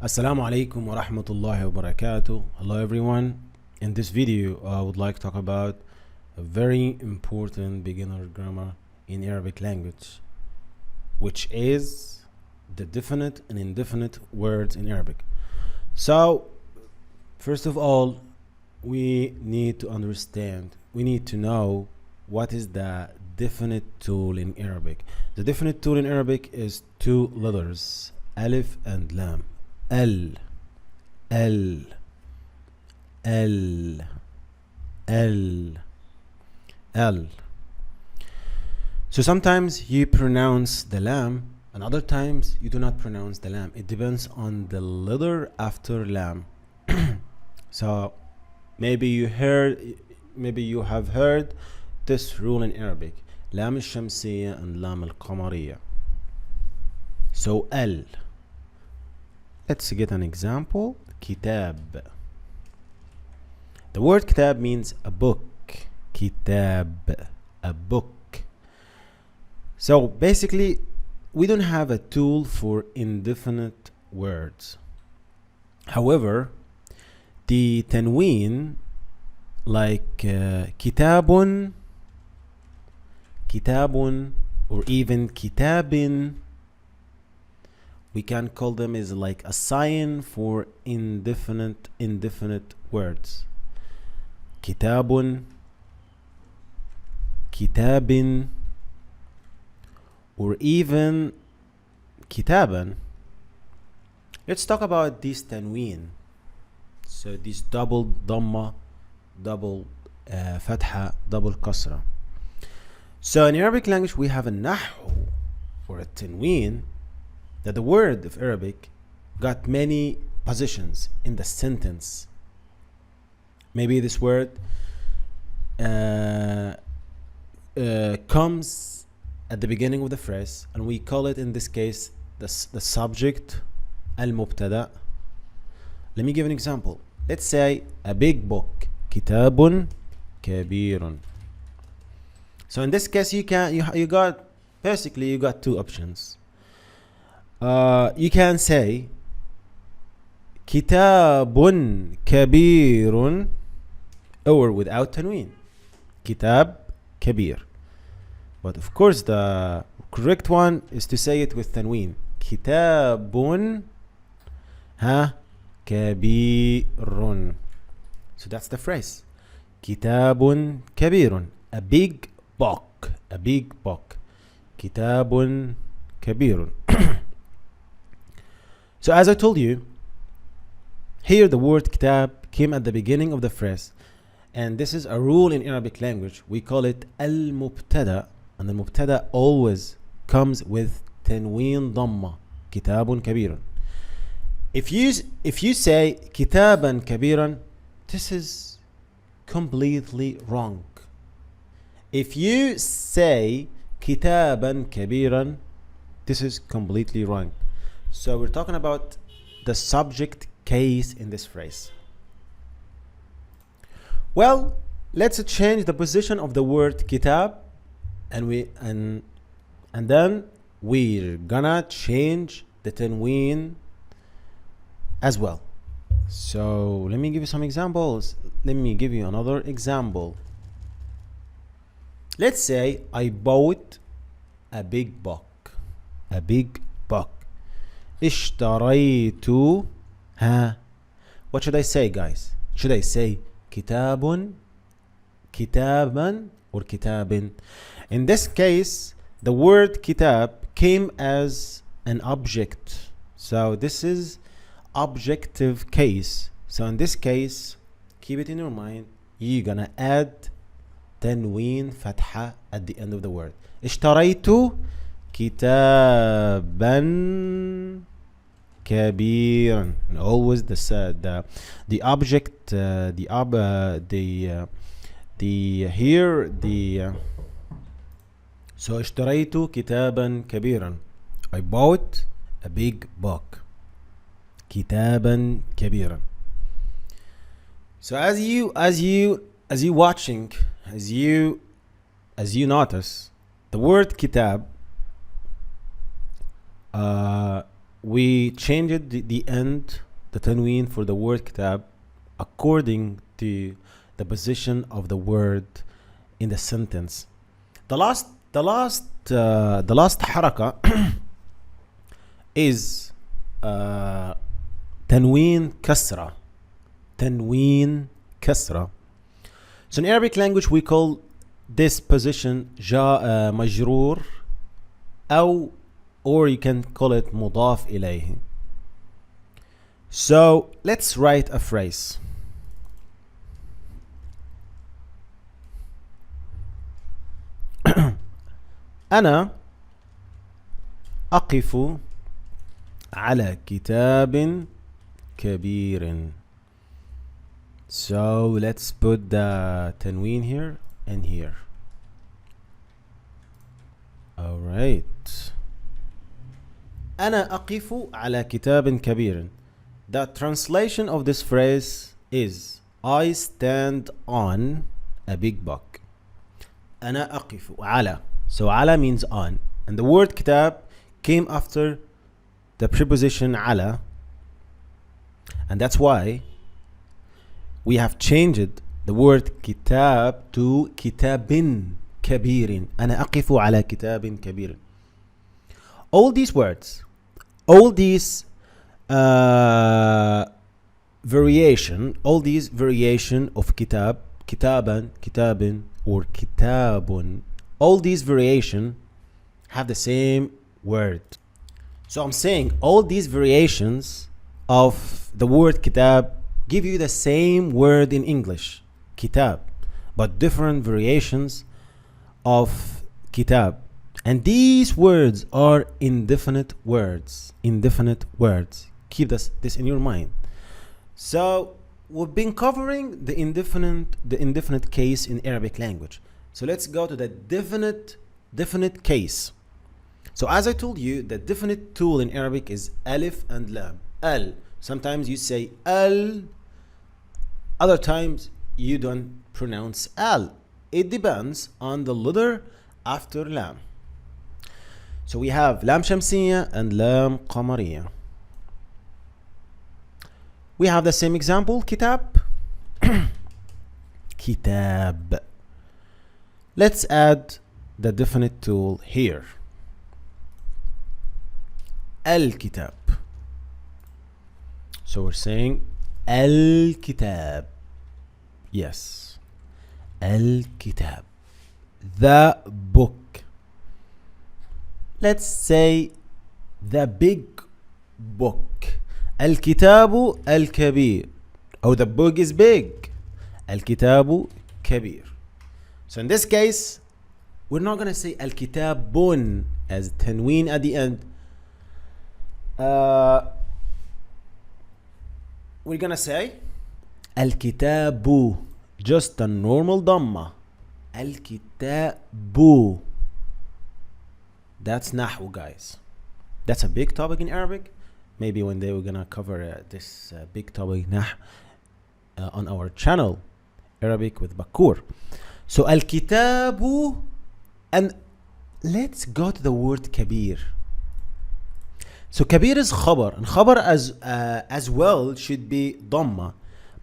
Assalamu alaikum wa rahmatullahi wa barakatuh. Hello everyone. In this video, I would like to talk about a very important beginner grammar in Arabic language, which is the definite and indefinite words in Arabic. So, first of all, we need to know what is the definite tool in Arabic. The definite tool in Arabic is two letters, alif and lam. L, L, L, L, L. So sometimes you pronounce the lam, and other times you do not pronounce the lam. It depends on the letter after lam. So maybe you have heard this rule in Arabic: lam al-shamsiyya and lam al-qamariyya. So L. Let's get an example. Kitab. The word kitab means a book. Kitab, a book. So basically, we don't have a tool for indefinite words. However, the tanween, like kitabun, kitabun, or even kitabin, we can call them as like a sign for indefinite words. Kitabun, kitabin, or even kitaban. Let's talk about this tanween. So this double dhamma, double fatha, double kasra. So in Arabic language we have a nahu, or a tanween, that the word of Arabic got many positions in the sentence. Maybe this word comes at the beginning of the phrase, and we call it in this case the subject, al-mubtada. Let me give an example. Let's say a big book, kitabun kabirun. So in this case you got two options. You can say kitabun kabirun, or without tanween, kitab kabir. But of course the correct one is to say it with tanween. Kitabun kabirun. So that's the phrase. Kitabun kabirun, a big book, a big book. Kitabun kabirun. So as I told you, here the word kitab came at the beginning of the phrase, and this is a rule in Arabic language. We call it al-mubtada, and the mubtada always comes with tanween dhamma, kitabun kabirun. If you say kitaban kabiran, this is completely wrong. If you say kitaban kabiran, this is completely wrong. So we're talking about the subject case in this phrase. Well, let's change the position of the word kitab, and then we're gonna change the tanween as well. So let me give you some examples. Let me give you another example. Let's say I bought a big book. A big book. اشتريت. What should I say, guys? Should I say kitabun, kitaban, or kitabin? In this case, the word kitab came as an object. So this is objective case. So in this case, keep it in your mind, you're gonna add tanween fatha at the end of the word. اشتريت kitaban kabiran. And always the object, so اشتريت كتابا كبيرا. I bought a big book. كتابا كبيرا. So as you watching, as you notice, the word kitab we changed the end, the tanween for the word kitab according to the position of the word in the sentence. The last haraka is tanween kasra. Tanween kasra. So in Arabic language we call this position majroor, or you can call it mudaf ilayhi. So let's write a phrase. أنا أقف على كتاب كبير. So let's put the tanween here and here. All right. أنا أقف على كتاب كبير. The translation of this phrase is I stand on a big book. أنا أقف على. So على means on. And the word kitab came after the preposition على. And that's why we have changed the word kitab to kitabin كبير. أنا أقف على كتاب كبير. All these words, all these variation of kitab, kitaban, kitabin, or kitabun, all these variation have the same word. So I'm saying all these variations of the word kitab give you the same word in English, kitab, but different variations of kitab. And these words are indefinite words. Indefinite words. Keep this in your mind. So we've been covering the indefinite case in Arabic language. So let's go to the definite case. So as I told you, the definite tool in Arabic is alif and lam. Al. Sometimes you say al. Other times you don't pronounce al. It depends on the letter after lam. So we have lam shamsiyya and lam qamariyya. We have the same example, kitab. Kitab. Let's add the definite tool here. Al-kitab. So we're saying al-kitab. Yes. Al-kitab. The book. Let's say the big book. Al-kitabu al-kabir. Oh, the book is big. Al-kitabu kabir. So in this case, we're not going to say al-kitabun as tanween at the end. We're going to say al-kitabu. Just a normal dhamma. Al-kitabu. That's nahu, guys. That's a big topic in Arabic. Maybe one day we're gonna cover this big topic on our channel, Arabic with Bakur. So al-kitabu, and let's go to the word kabir. So kabir is khabar, and khabar as well should be dhamma.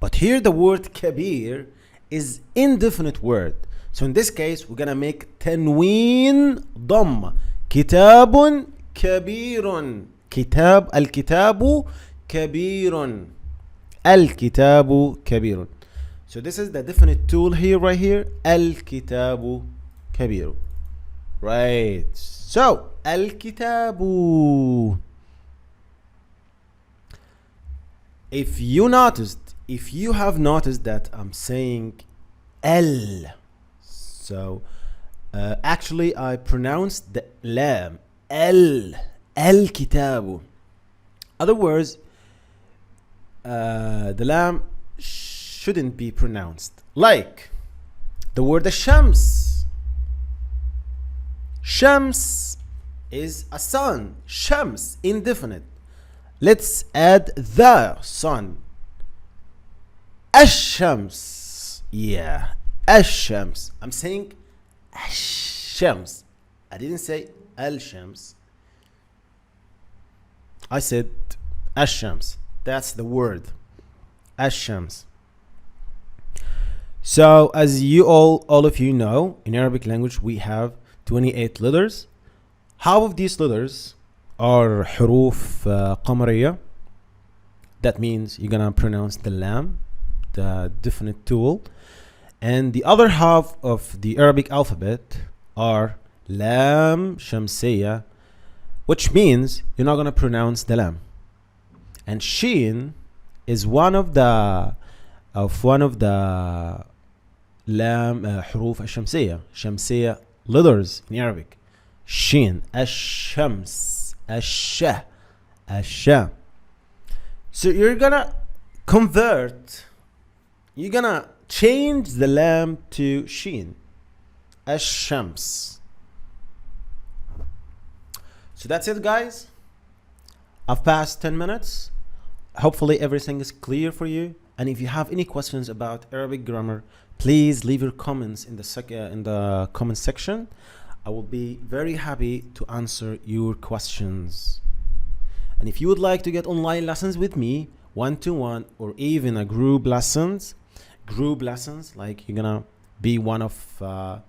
But here the word kabir is indefinite word. So in this case, we're gonna make tanween dhamma. Kitabun kabirun. Kitab, al-kitabu kabirun. Al-kitabu kabirun. So this is the definite tool here, right here. Al-kitabu kabirun. Right. So, al-kitabu. If you have noticed that I'm saying L. So, actually I pronounced the lam. Al-kitabu. Other words, the lam shouldn't be pronounced. Like the word shams. Shams is a sun. Shams, indefinite. Let's add the sun. Ash-shams. Yeah, ash-shams. I'm saying ash-shams. I didn't say al-shams. I said الشمس. That's the word. الشمس. So as you all of you know, in Arabic language we have 28 letters. Half of these letters are حروف قمرية. That means you're gonna pronounce the lam, the definite tool. And the other half of the Arabic alphabet are lam shamsiya, which means you're not gonna pronounce the lam. And sheen is one of the lam حروف الشمسية, شمسية letters in Arabic. Shin, الشمس, الشا, الشا. So you're gonna change the lam to sheen, الشمس. So that's it, guys. I've passed 10 minutes. Hopefully everything is clear for you. And if you have any questions about Arabic grammar, please leave your comments in the comment section. I will be very happy to answer your questions. And if you would like to get online lessons with me, one-to-one, or even a group lessons, like you're gonna be one of a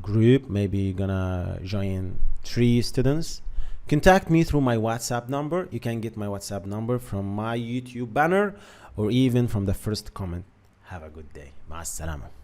group, maybe you're gonna join 3 students, contact me through my WhatsApp number. You can get my WhatsApp number from my YouTube banner or even from the first comment. Have a good day. مع السلامة.